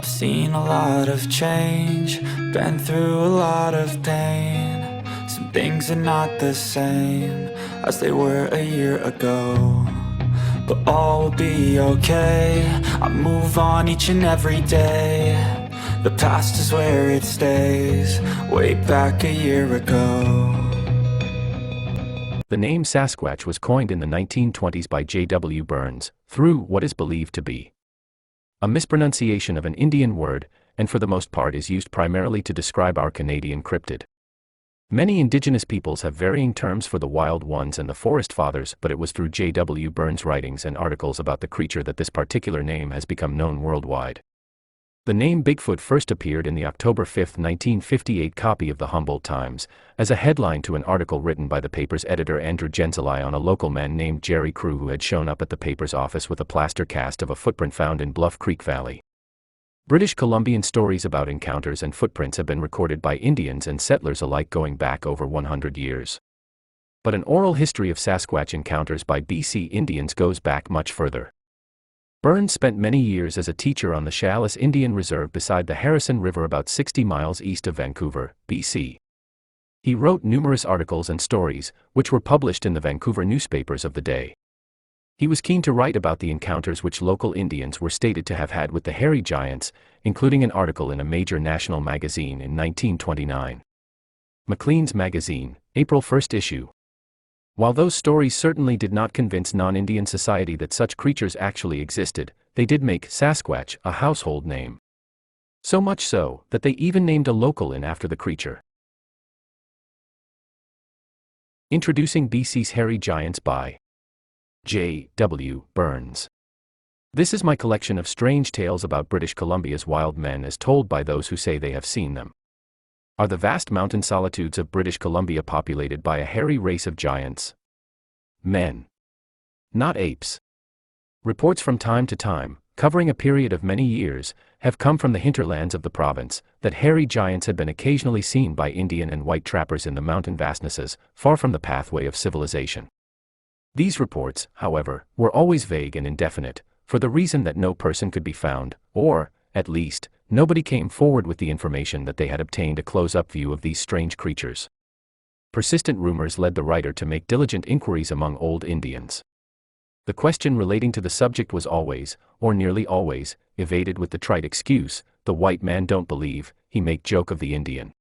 I've seen a lot of change, been through a lot of pain. Some things are not the same as they were a year ago, but all will be okay. I move on each and every day. The past is where it stays, way back a year ago. The name Sasquatch was coined in the 1920s by J.W. Burns, through what is believed to be a mispronunciation of an Indian word, and for the most part is used primarily to describe our Canadian cryptid. Many indigenous peoples have varying terms for the wild ones and the forest fathers, but it was through J.W. Burns' writings and articles about the creature that this particular name has become known worldwide. The name Bigfoot first appeared in the October 5, 1958 copy of the Humboldt Times, as a headline to an article written by the paper's editor Andrew Genzeli on a local man named Jerry Crew who had shown up at the paper's office with a plaster cast of a footprint found in Bluff Creek Valley. British Columbian stories about encounters and footprints have been recorded by Indians and settlers alike going back over 100 years. But an oral history of Sasquatch encounters by BC Indians goes back much further. Burns spent many years as a teacher on the Chehalis Indian Reserve beside the Harrison River about 60 miles east of Vancouver, BC. He wrote numerous articles and stories, which were published in the Vancouver newspapers of the day. He was keen to write about the encounters which local Indians were stated to have had with the hairy giants, including an article in a major national magazine in 1929. Maclean's Magazine, April 1st issue. While those stories certainly did not convince non-Indian society that such creatures actually existed, they did make Sasquatch a household name. So much so, that they even named a local inn after the creature. Introducing BC's Hairy Giants by J.W. Burns. This is my collection of strange tales about British Columbia's wild men as told by those who say they have seen them. Are the vast mountain solitudes of British Columbia populated by a hairy race of giants? Men. Not apes. Reports from time to time, covering a period of many years, have come from the hinterlands of the province, that hairy giants had been occasionally seen by Indian and white trappers in the mountain vastnesses, far from the pathway of civilization. These reports, however, were always vague and indefinite, for the reason that no person could be found, or, at least, nobody came forward with the information that they had obtained a close-up view of these strange creatures. Persistent rumors led the writer to make diligent inquiries among old Indians. The question relating to the subject was always, or nearly always, evaded with the trite excuse, "The white man don't believe, he make joke of the Indian."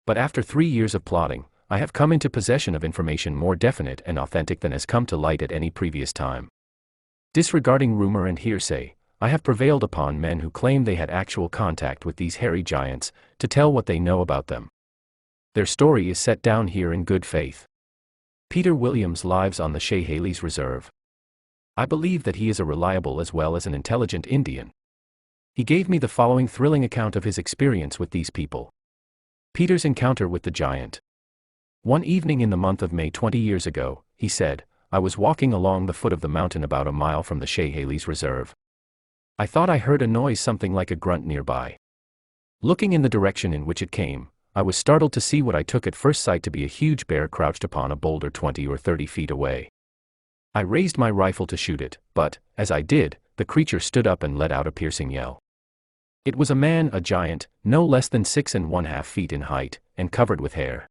But after 3 years of plotting, I have come into possession of information more definite and authentic than has come to light at any previous time. Disregarding rumor and hearsay, I have prevailed upon men who claim they had actual contact with these hairy giants, to tell what they know about them. Their story is set down here in good faith. Peter Williams lives on the Chehalis Reserve. I believe that he is a reliable as well as an intelligent Indian. He gave me the following thrilling account of his experience with these people. Peter's encounter with the giant. One evening in the month of May 20 years ago, he said, I was walking along the foot of the mountain about a mile from the Chehalis Reserve. I thought I heard a noise, something like a grunt nearby. Looking in the direction in which it came, I was startled to see what I took at first sight to be a huge bear crouched upon a boulder 20 or 30 feet away. I raised my rifle to shoot it, but, as I did, the creature stood up and let out a piercing yell. It was a man, a giant, no less than 6½ feet in height, and covered with hair.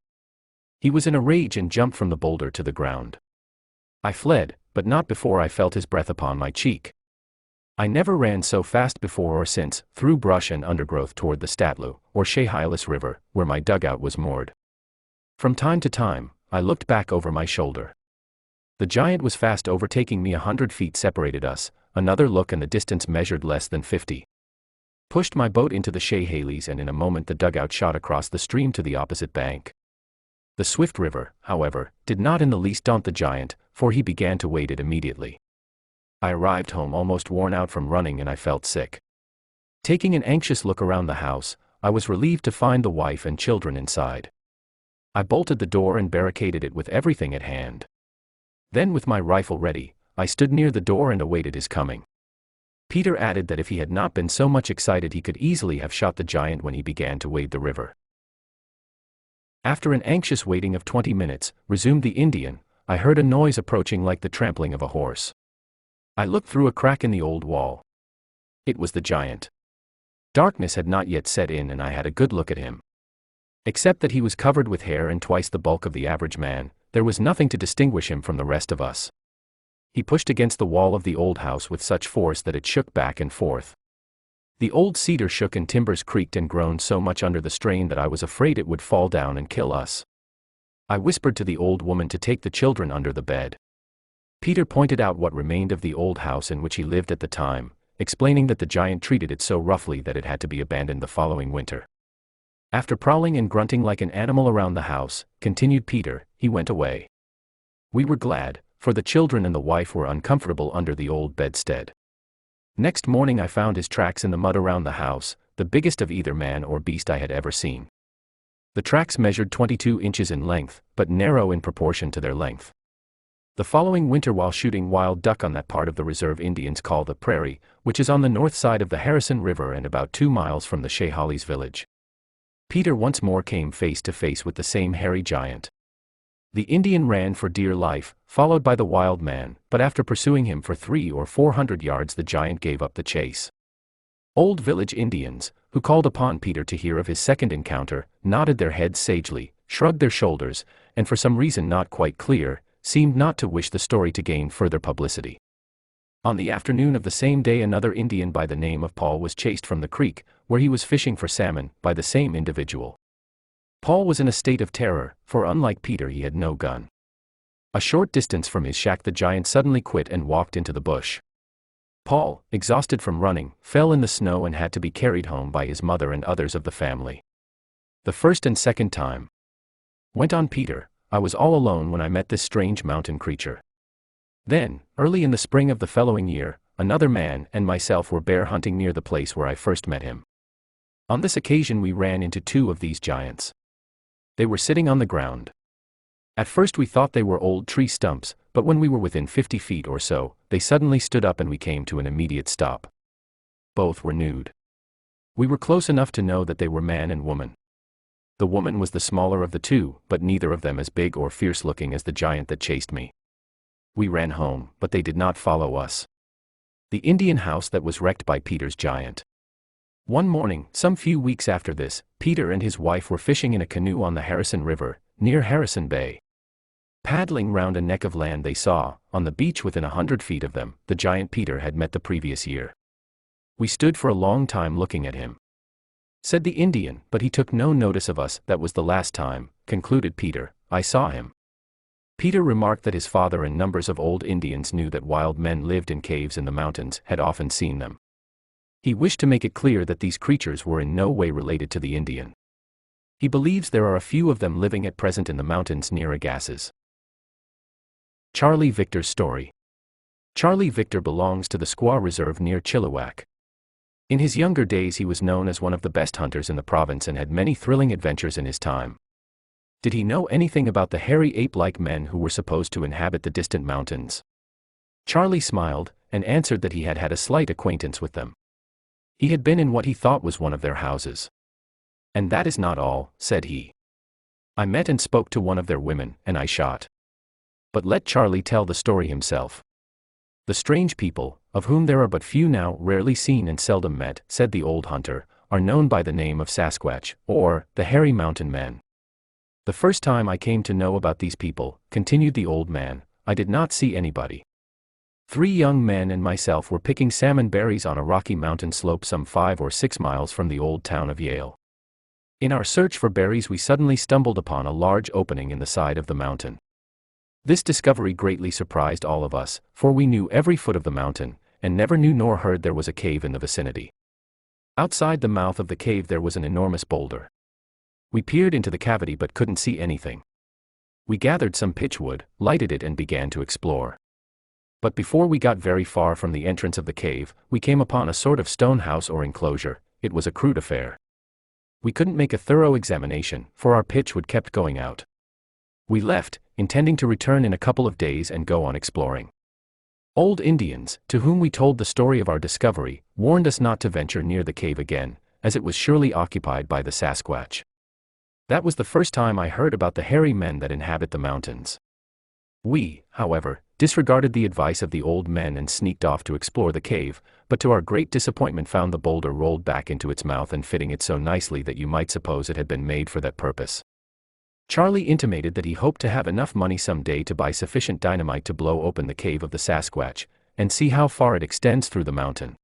He was in a rage and jumped from the boulder to the ground. I fled, but not before I felt his breath upon my cheek. I never ran so fast before or since, through brush and undergrowth toward the Statlu, or Chehalis River, where my dugout was moored. From time to time, I looked back over my shoulder. The giant was fast overtaking me. 100 feet separated us, another look and the distance measured less than 50. Pushed my boat into the Chehalis and in a moment the dugout shot across the stream to the opposite bank. The swift river, however, did not in the least daunt the giant, for he began to wade it immediately. I arrived home almost worn out from running and I felt sick. Taking an anxious look around the house, I was relieved to find the wife and children inside. I bolted the door and barricaded it with everything at hand. Then with my rifle ready, I stood near the door and awaited his coming. Peter added that if he had not been so much excited he could easily have shot the giant when he began to wade the river. After an anxious waiting of 20 minutes, resumed the Indian, I heard a noise approaching like the trampling of a horse. I looked through a crack in the old wall. It was the giant. Darkness had not yet set in and I had a good look at him. Except that he was covered with hair and twice the bulk of the average man, there was nothing to distinguish him from the rest of us. He pushed against the wall of the old house with such force that it shook back and forth. The old cedar shook and timbers creaked and groaned so much under the strain that I was afraid it would fall down and kill us. I whispered to the old woman to take the children under the bed. Peter pointed out what remained of the old house in which he lived at the time, explaining that the giant treated it so roughly that it had to be abandoned the following winter. After prowling and grunting like an animal around the house, continued Peter, he went away. We were glad, for the children and the wife were uncomfortable under the old bedstead. Next morning I found his tracks in the mud around the house, the biggest of either man or beast I had ever seen. The tracks measured 22 inches in length, but narrow in proportion to their length. The following winter, while shooting wild duck on that part of the reserve Indians call the prairie, which is on the north side of the Harrison River and about 2 miles from the Chehalis village, Peter once more came face to face with the same hairy giant. The Indian ran for dear life, followed by the wild man, but after pursuing him for 300 or 400 yards the giant gave up the chase. Old village Indians, who called upon Peter to hear of his second encounter, nodded their heads sagely, shrugged their shoulders, and for some reason not quite clear, seemed not to wish the story to gain further publicity. On the afternoon of the same day another Indian by the name of Paul was chased from the creek, where he was fishing for salmon, by the same individual. Paul was in a state of terror, for unlike Peter he had no gun. A short distance from his shack the giant suddenly quit and walked into the bush. Paul, exhausted from running, fell in the snow and had to be carried home by his mother and others of the family. The first and second time, went on Peter, I was all alone when I met this strange mountain creature. Then, early in the spring of the following year, another man and myself were bear hunting near the place where I first met him. On this occasion we ran into 2 of these giants. They were sitting on the ground. At first we thought they were old tree stumps, but when we were within 50 feet or so, they suddenly stood up and we came to an immediate stop. Both were nude. We were close enough to know that they were man and woman. The woman was the smaller of the 2, but neither of them as big or fierce-looking as the giant that chased me. We ran home, but they did not follow us. The Indian house that was wrecked by Peter's giant. One morning, some few weeks after this, Peter and his wife were fishing in a canoe on the Harrison River, near Harrison Bay. Paddling round a neck of land they saw, on the beach within 100 feet of them, the giant Peter had met the previous year. We stood for a long time looking at him. Said the Indian, but he took no notice of us. That was the last time, concluded Peter, I saw him. Peter remarked that his father and numbers of old Indians knew that wild men lived in caves in the mountains, had often seen them. He wished to make it clear that these creatures were in no way related to the Indian. He believes there are a few of them living at present in the mountains near Agassiz. Charlie Victor's story. Charlie Victor belongs to the Squaw Reserve near Chilliwack. In his younger days he was known as one of the best hunters in the province and had many thrilling adventures in his time. Did he know anything about the hairy ape-like men who were supposed to inhabit the distant mountains? Charlie smiled, and answered that he had had a slight acquaintance with them. He had been in what he thought was one of their houses. And that is not all, said he. I met and spoke to one of their women, and I shot. But let Charlie tell the story himself. The strange people, of whom there are but few now, rarely seen and seldom met, said the old hunter, are known by the name of Sasquatch, or the hairy mountain men. The first time I came to know about these people, continued the old man, I did not see anybody. 3 young men and myself were picking salmon berries on a rocky mountain slope some 5 or 6 miles from the old town of Yale. In our search for berries we suddenly stumbled upon a large opening in the side of the mountain. This discovery greatly surprised all of us, for we knew every foot of the mountain, and never knew nor heard there was a cave in the vicinity. Outside the mouth of the cave there was an enormous boulder. We peered into the cavity but couldn't see anything. We gathered some pitchwood, lighted it and began to explore. But before we got very far from the entrance of the cave, we came upon a sort of stone house or enclosure. It was a crude affair. We couldn't make a thorough examination, for our pitchwood kept going out. We left, intending to return in a couple of days and go on exploring. Old Indians, to whom we told the story of our discovery, warned us not to venture near the cave again, as it was surely occupied by the Sasquatch. That was the first time I heard about the hairy men that inhabit the mountains. We, however, disregarded the advice of the old men and sneaked off to explore the cave, but to our great disappointment found the boulder rolled back into its mouth and fitting it so nicely that you might suppose it had been made for that purpose. Charlie intimated that he hoped to have enough money someday to buy sufficient dynamite to blow open the cave of the Sasquatch, and see how far it extends through the mountain.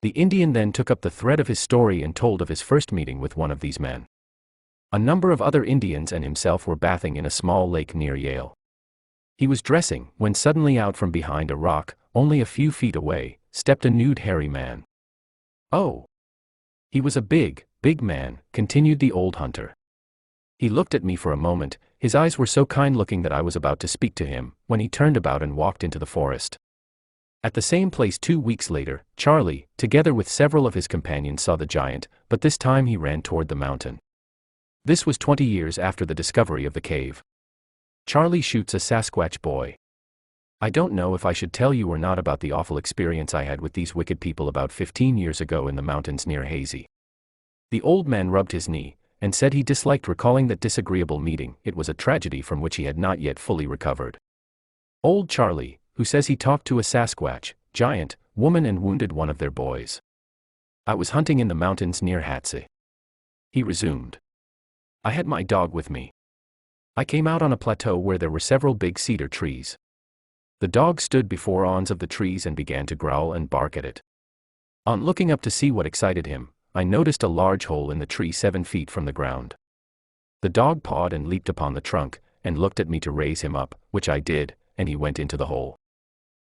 The Indian then took up the thread of his story and told of his first meeting with one of these men. A number of other Indians and himself were bathing in a small lake near Yale. He was dressing, when suddenly out from behind a rock, only a few feet away, stepped a nude hairy man. "Oh! He was a big man," continued the old hunter. "He looked at me for a moment, his eyes were so kind-looking that I was about to speak to him, when he turned about and walked into the forest." At the same place 2 weeks later, Charlie, together with several of his companions, saw the giant, but this time he ran toward the mountain. This was 20 years after the discovery of the cave. Charlie shoots a Sasquatch boy. I don't know if I should tell you or not about the awful experience I had with these wicked people about 15 years ago in the mountains near Hazy. The old man rubbed his knee, and said he disliked recalling that disagreeable meeting. It was a tragedy from which he had not yet fully recovered. Old Charlie, who says he talked to a Sasquatch, giant, woman and wounded one of their boys. I was hunting in the mountains near Hatsy. He resumed. I had my dog with me. I came out on a plateau where there were several big cedar trees. The dog stood before awns of the trees and began to growl and bark at it. On looking up to see what excited him, I noticed a large hole in the tree 7 feet from the ground. The dog pawed and leaped upon the trunk, and looked at me to raise him up, which I did, and he went into the hole.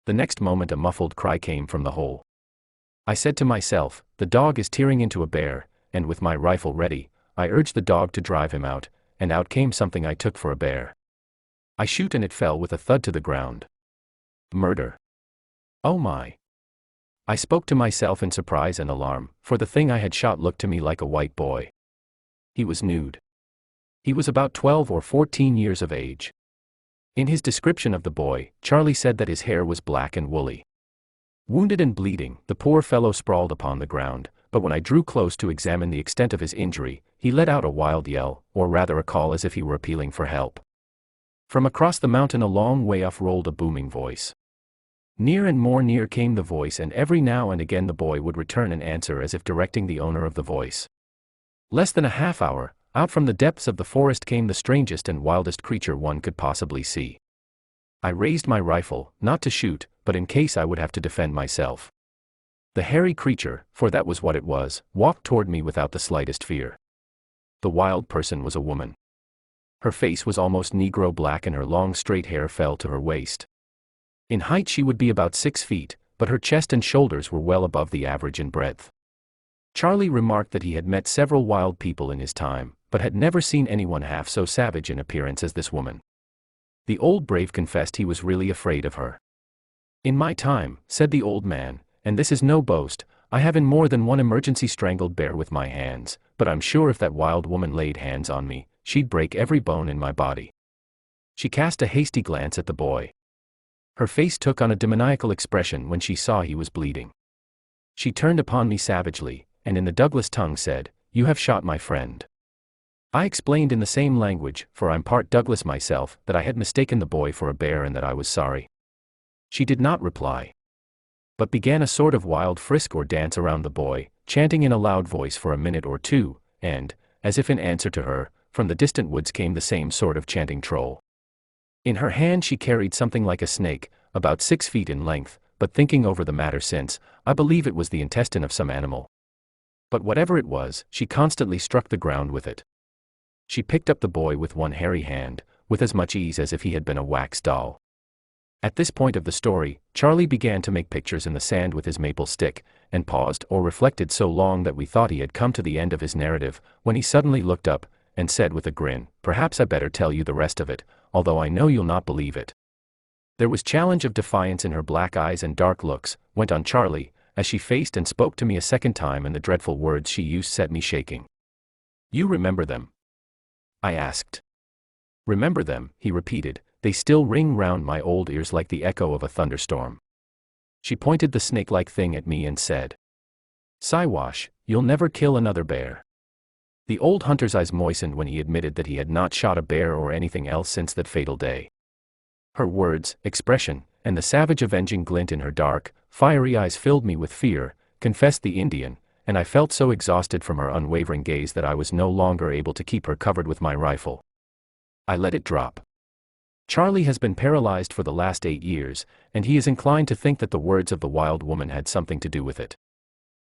The next moment a muffled cry came from the hole. I said to myself, the dog is tearing into a bear, and with my rifle ready, I urged the dog to drive him out, and out came something I took for a bear. I shoot and it fell with a thud to the ground. Murder. Oh my. I spoke to myself in surprise and alarm, for the thing I had shot looked to me like a white boy. He was nude. He was about 12 or 14 years of age. In his description of the boy, Charlie said that his hair was black and woolly. Wounded and bleeding, the poor fellow sprawled upon the ground, but when I drew close to examine the extent of his injury, he let out a wild yell, or rather a call as if he were appealing for help. From across the mountain a long way off rolled a booming voice. Near and more near came the voice, and every now and again the boy would return an answer as if directing the owner of the voice. Less than a half hour, out from the depths of the forest came the strangest and wildest creature one could possibly see. I raised my rifle, not to shoot, but in case I would have to defend myself. The hairy creature, for that was what it was, walked toward me without the slightest fear. The wild person was a woman. Her face was almost negro black and her long straight hair fell to her waist. In height she would be about 6 feet, but her chest and shoulders were well above the average in breadth. Charlie remarked that he had met several wild people in his time, but had never seen anyone half so savage in appearance as this woman. The old brave confessed he was really afraid of her. In my time, said the old man, and this is no boast, I have in more than one emergency strangled bear with my hands, but I'm sure if that wild woman laid hands on me, she'd break every bone in my body. She cast a hasty glance at the boy. Her face took on a demoniacal expression when she saw he was bleeding. She turned upon me savagely, and in the Douglas tongue said, "You have shot my friend." I explained in the same language, for I'm part Douglas myself, that I had mistaken the boy for a bear and that I was sorry. She did not reply, but began a sort of wild frisk or dance around the boy, chanting in a loud voice for a minute or two, and, as if in answer to her, from the distant woods came the same sort of chanting troll. In her hand she carried something like a snake, about 6 feet in length, but thinking over the matter since, I believe it was the intestine of some animal. But whatever it was, she constantly struck the ground with it. She picked up the boy with one hairy hand, with as much ease as if he had been a wax doll. At this point of the story, Charlie began to make pictures in the sand with his maple stick, and paused or reflected so long that we thought he had come to the end of his narrative, when he suddenly looked up, and said with a grin, "Perhaps I better tell you the rest of it, although I know you'll not believe it." There was challenge of defiance in her black eyes and dark looks, went on Charlie, as she faced and spoke to me a second time, and the dreadful words she used set me shaking. "You remember them?" I asked. "Remember them," he repeated, "they still ring round my old ears like the echo of a thunderstorm." She pointed the snake-like thing at me and said, "Siwash, you'll never kill another bear." The old hunter's eyes moistened when he admitted that he had not shot a bear or anything else since that fatal day. Her words, expression, and the savage avenging glint in her dark, fiery eyes filled me with fear," confessed the Indian, "and I felt so exhausted from her unwavering gaze that I was no longer able to keep her covered with my rifle. I let it drop. Charlie has been paralyzed for the last 8 years, and he is inclined to think that the words of the wild woman had something to do with it."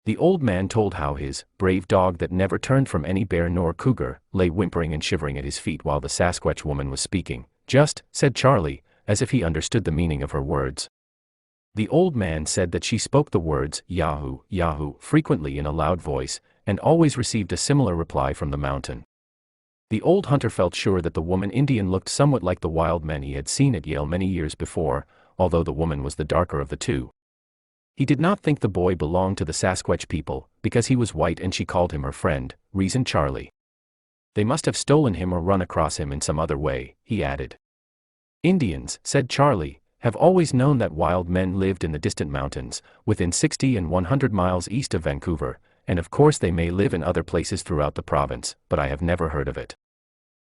The old man told how his brave dog that never turned from any bear nor cougar lay whimpering and shivering at his feet while the Sasquatch woman was speaking. "Just," said Charlie, as if he understood the meaning of her words. The old man said that she spoke the words "Yahoo, Yahoo" frequently in a loud voice, and always received a similar reply from the mountain. The old hunter felt sure that the woman Indian looked somewhat like the wild men he had seen at Yale many years before, although the woman was the darker of the two. He did not think the boy belonged to the Sasquatch people, because he was white and she called him her friend, reasoned Charlie. They must have stolen him or run across him in some other way, he added. Indians, said Charlie, have always known that wild men lived in the distant mountains, within 60 and 100 miles east of Vancouver, and of course they may live in other places throughout the province, but I have never heard of it.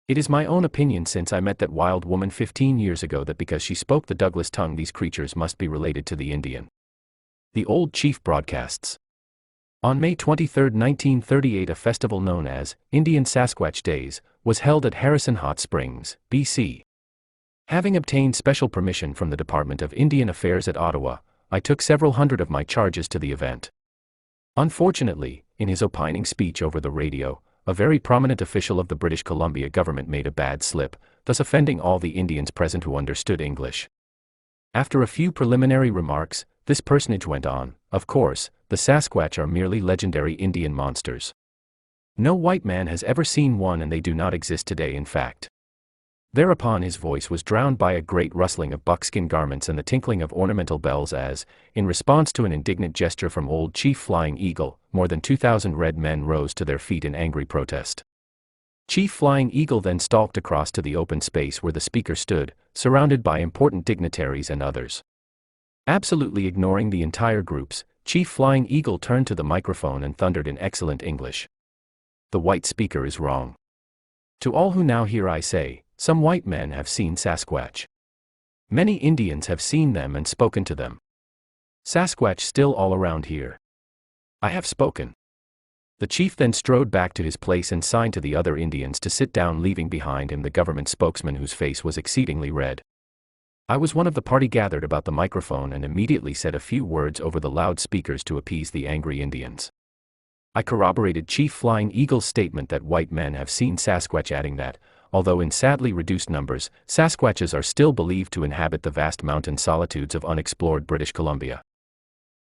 It is my own opinion since I met that wild woman 15 years ago that because she spoke the Douglas tongue these creatures must be related to the Indian. The old chief broadcasts. On May 23, 1938, a festival known as Indian Sasquatch Days was held at Harrison Hot Springs, BC. Having obtained special permission from the Department of Indian Affairs at Ottawa, I took several hundred of my charges to the event. Unfortunately, in his opening speech over the radio, a very prominent official of the British Columbia government made a bad slip, thus offending all the Indians present who understood English. After a few preliminary remarks, this personage went on, "Of course, the Sasquatch are merely legendary Indian monsters. No white man has ever seen one and they do not exist today in fact." Thereupon his voice was drowned by a great rustling of buckskin garments and the tinkling of ornamental bells as, in response to an indignant gesture from old Chief Flying Eagle, more than 2,000 red men rose to their feet in angry protest. Chief Flying Eagle then stalked across to the open space where the speaker stood, surrounded by important dignitaries and others. Absolutely ignoring the entire groups, Chief Flying Eagle turned to the microphone and thundered in excellent English. "The white speaker is wrong. To all who now hear I say, some white men have seen Sasquatch. Many Indians have seen them and spoken to them. Sasquatch still all around here. I have spoken." The chief then strode back to his place and signed to the other Indians to sit down, leaving behind him the government spokesman whose face was exceedingly red. I was one of the party gathered about the microphone and immediately said a few words over the loudspeakers to appease the angry Indians. I corroborated Chief Flying Eagle's statement that white men have seen Sasquatch, adding that, although in sadly reduced numbers, Sasquatches are still believed to inhabit the vast mountain solitudes of unexplored British Columbia.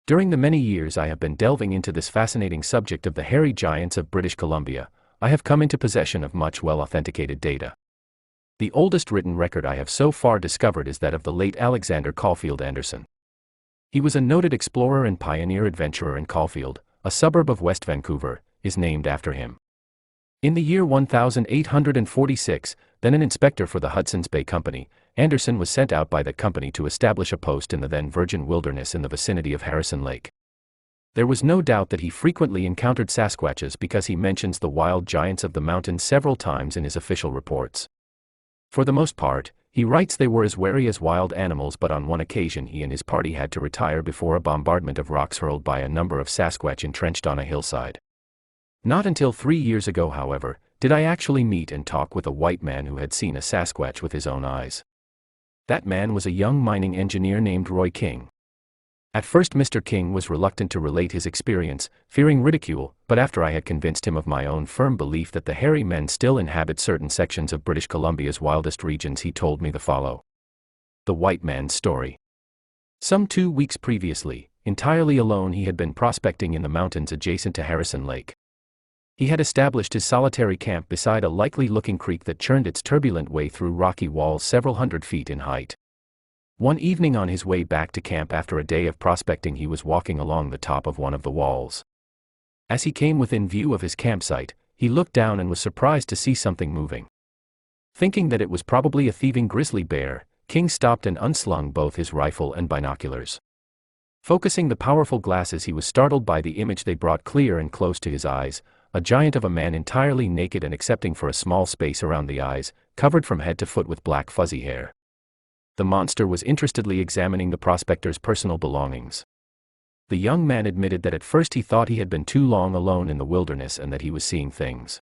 During the many years I have been delving into this fascinating subject of the hairy giants of British Columbia, I have come into possession of much well-authenticated data. The oldest written record I have so far discovered is that of the late Alexander Caulfield Anderson. He was a noted explorer and pioneer adventurer, and Caulfield, a suburb of West Vancouver, is named after him. In the year 1846, then an inspector for the Hudson's Bay Company, Anderson was sent out by that company to establish a post in the then virgin wilderness in the vicinity of Harrison Lake. There was no doubt that he frequently encountered Sasquatches because he mentions the wild giants of the mountains several times in his official reports. For the most part, he writes they were as wary as wild animals, but on one occasion he and his party had to retire before a bombardment of rocks hurled by a number of Sasquatch entrenched on a hillside. Not until 3 years ago, however, did I actually meet and talk with a white man who had seen a Sasquatch with his own eyes. That man was a young mining engineer named Roy King. At first Mr. King was reluctant to relate his experience, fearing ridicule, but after I had convinced him of my own firm belief that the hairy men still inhabit certain sections of British Columbia's wildest regions, he told me the following. The white man's story. Some 2 weeks previously, entirely alone, he had been prospecting in the mountains adjacent to Harrison Lake. He had established his solitary camp beside a likely-looking creek that churned its turbulent way through rocky walls several hundred feet in height. One evening on his way back to camp after a day of prospecting, he was walking along the top of one of the walls. As he came within view of his campsite, he looked down and was surprised to see something moving. Thinking that it was probably a thieving grizzly bear, King stopped and unslung both his rifle and binoculars. Focusing the powerful glasses, he was startled by the image they brought clear and close to his eyes, a giant of a man entirely naked and excepting for a small space around the eyes, covered from head to foot with black fuzzy hair. The monster was interestedly examining the prospector's personal belongings. The young man admitted that at first he thought he had been too long alone in the wilderness and that he was seeing things.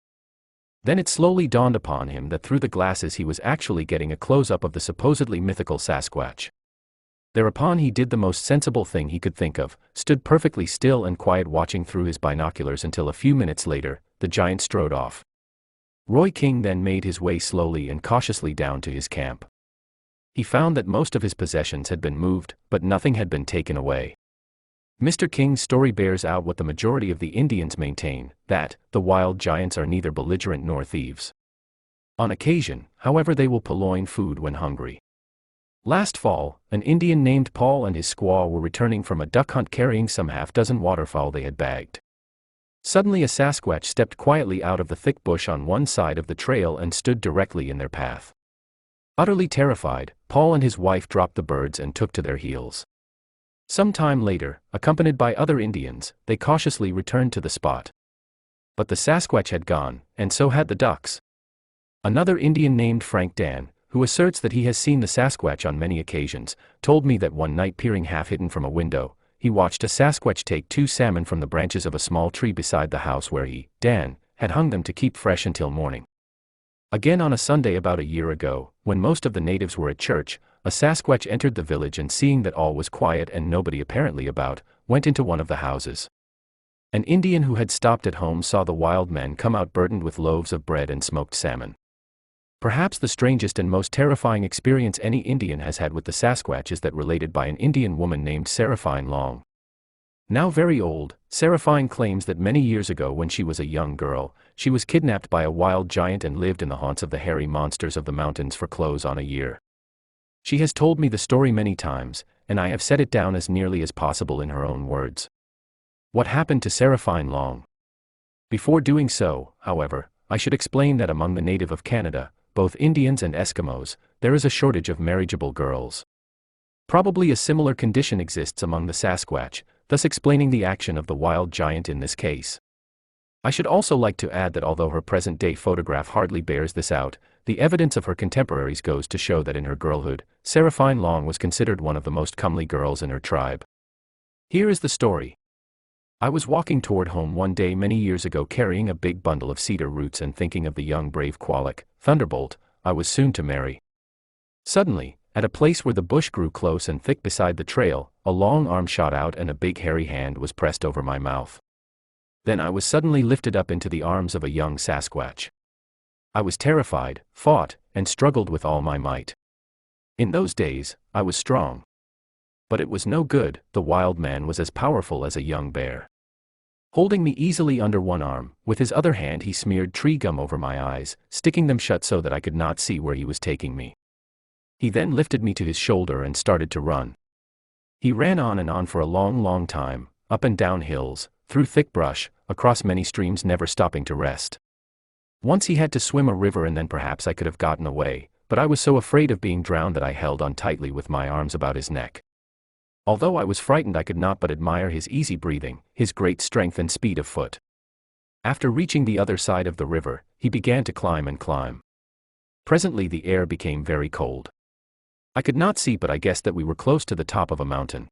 Then it slowly dawned upon him that through the glasses he was actually getting a close-up of the supposedly mythical Sasquatch. Thereupon he did the most sensible thing he could think of, stood perfectly still and quiet watching through his binoculars until a few minutes later, the giant strode off. Roy King then made his way slowly and cautiously down to his camp. He found that most of his possessions had been moved, but nothing had been taken away. Mr. King's story bears out what the majority of the Indians maintain, that the wild giants are neither belligerent nor thieves. On occasion, however, they will purloin food when hungry. Last fall, an Indian named Paul and his squaw were returning from a duck hunt carrying some half-dozen waterfowl they had bagged. Suddenly a Sasquatch stepped quietly out of the thick bush on one side of the trail and stood directly in their path. Utterly terrified, Paul and his wife dropped the birds and took to their heels. Some time later, accompanied by other Indians, they cautiously returned to the spot. But the Sasquatch had gone, and so had the ducks. Another Indian named Frank Dan, who asserts that he has seen the Sasquatch on many occasions, told me that one night peering half-hidden from a window, he watched a Sasquatch take 2 salmon from the branches of a small tree beside the house where he, Dan, had hung them to keep fresh until morning. Again on a Sunday about a year ago, when most of the natives were at church, a Sasquatch entered the village and seeing that all was quiet and nobody apparently about, went into one of the houses. An Indian who had stopped at home saw the wild men come out burdened with loaves of bread and smoked salmon. Perhaps the strangest and most terrifying experience any Indian has had with the Sasquatch is that related by an Indian woman named Seraphine Long. Now very old, Seraphine claims that many years ago when she was a young girl, she was kidnapped by a wild giant and lived in the haunts of the hairy monsters of the mountains for close on a year. She has told me the story many times, and I have set it down as nearly as possible in her own words. What happened to Seraphine Long? Before doing so, however, I should explain that among the native of Canada, both Indians and Eskimos, there is a shortage of marriageable girls. Probably a similar condition exists among the Sasquatch, thus explaining the action of the wild giant in this case. I should also like to add that although her present-day photograph hardly bears this out, the evidence of her contemporaries goes to show that in her girlhood, Seraphine Long was considered one of the most comely girls in her tribe. Here is the story. I was walking toward home one day many years ago carrying a big bundle of cedar roots and thinking of the young brave Qualic, Thunderbolt, I was soon to marry. Suddenly, at a place where the bush grew close and thick beside the trail, a long arm shot out and a big hairy hand was pressed over my mouth. Then I was suddenly lifted up into the arms of a young Sasquatch. I was terrified, fought, and struggled with all my might. In those days, I was strong. But it was no good, the wild man was as powerful as a young bear. Holding me easily under one arm, with his other hand he smeared tree gum over my eyes, sticking them shut so that I could not see where he was taking me. He then lifted me to his shoulder and started to run. He ran on and on for a long time, up and down hills, through thick brush, across many streams, never stopping to rest. Once he had to swim a river and then perhaps I could have gotten away, but I was so afraid of being drowned that I held on tightly with my arms about his neck. Although I was frightened I could not but admire his easy breathing, his great strength and speed of foot. After reaching the other side of the river, he began to climb and climb. Presently the air became very cold. I could not see but I guessed that we were close to the top of a mountain.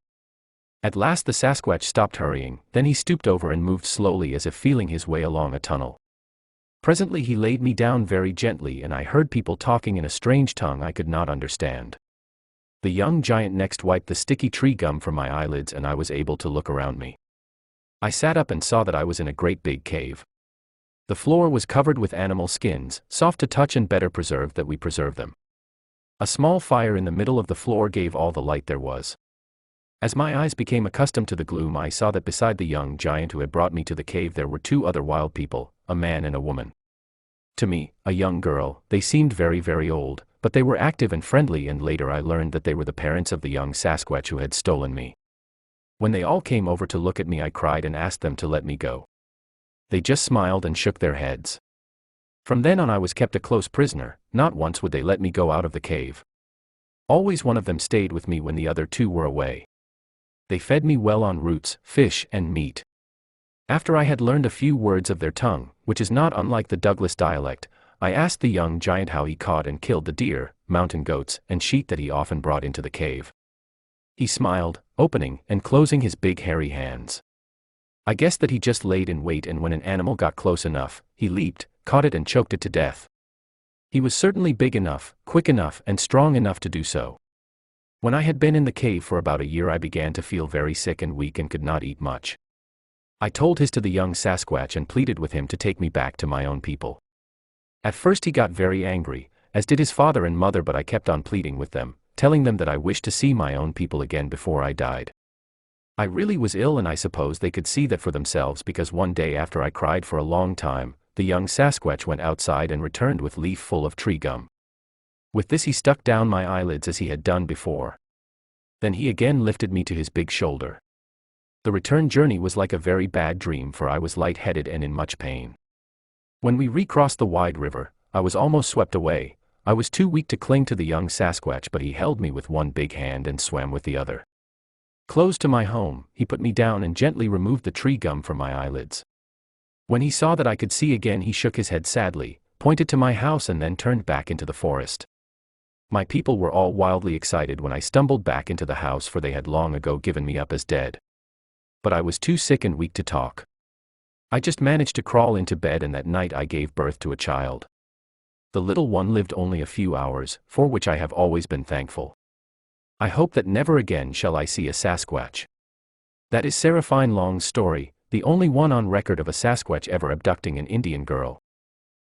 At last the Sasquatch stopped hurrying, then he stooped over and moved slowly as if feeling his way along a tunnel. Presently he laid me down very gently and I heard people talking in a strange tongue I could not understand. The young giant next wiped the sticky tree gum from my eyelids and I was able to look around me. I sat up and saw that I was in a great big cave. The floor was covered with animal skins, soft to touch and better preserved that we preserved them. A small fire in the middle of the floor gave all the light there was. As my eyes became accustomed to the gloom I saw that beside the young giant who had brought me to the cave there were 2 other wild people, a man and a woman. To me, a young girl, they seemed very old, but they were active and friendly and later I learned that they were the parents of the young Sasquatch who had stolen me. When they all came over to look at me I cried and asked them to let me go. They just smiled and shook their heads. From then on I was kept a close prisoner, not once would they let me go out of the cave. Always one of them stayed with me when the other 2 were away. They fed me well on roots, fish, and meat. After I had learned a few words of their tongue, which is not unlike the Douglas dialect, I asked the young giant how he caught and killed the deer, mountain goats, and sheep that he often brought into the cave. He smiled, opening and closing his big hairy hands. I guessed that he just laid in wait, and when an animal got close enough, he leaped, caught it and choked it to death. He was certainly big enough, quick enough and strong enough to do so. When I had been in the cave for about a year, I began to feel very sick and weak and could not eat much. I told his to the young Sasquatch and pleaded with him to take me back to my own people. At first he got very angry, as did his father and mother, but I kept on pleading with them, telling them that I wished to see my own people again before I died. I really was ill, and I suppose they could see that for themselves, because one day after I cried for a long time, the young Sasquatch went outside and returned with leaf full of tree gum. With this he stuck down my eyelids as he had done before. Then he again lifted me to his big shoulder. The return journey was like a very bad dream, for I was light-headed and in much pain. When we recrossed the wide river, I was almost swept away. I was too weak to cling to the young Sasquatch, but he held me with one big hand and swam with the other. Close to my home, he put me down and gently removed the tree gum from my eyelids. When he saw that I could see again, he shook his head sadly, pointed to my house and then turned back into the forest. My people were all wildly excited when I stumbled back into the house, for they had long ago given me up as dead. But I was too sick and weak to talk. I just managed to crawl into bed, and that night I gave birth to a child. The little one lived only a few hours, for which I have always been thankful. I hope that never again shall I see a Sasquatch. That is Seraphine Long's story, the only one on record of a Sasquatch ever abducting an Indian girl.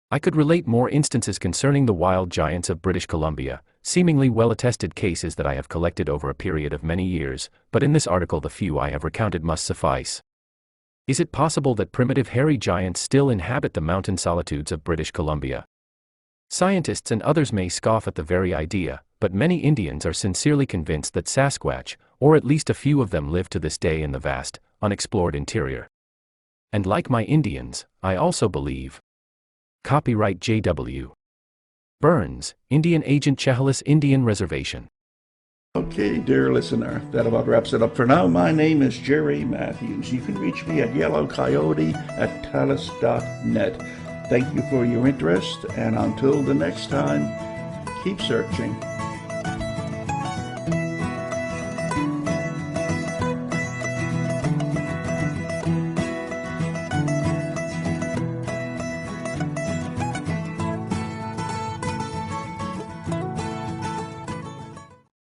I could relate more instances concerning the wild giants of British Columbia, seemingly well-attested cases that I have collected over a period of many years, but in this article the few I have recounted must suffice. Is it possible that primitive hairy giants still inhabit the mountain solitudes of British Columbia? Scientists and others may scoff at the very idea, but many Indians are sincerely convinced that Sasquatch, or at least a few of them, live to this day in the vast, unexplored interior. And like my Indians, I also believe. Copyright J.W. Burns, Indian Agent, Chehalis Indian Reservation. Okay, dear listener, that about wraps it up for now. My name is Jerry Matthews. You can reach me at yellowcoyote@talis.net. Thank you for your interest, and until the next time, keep searching.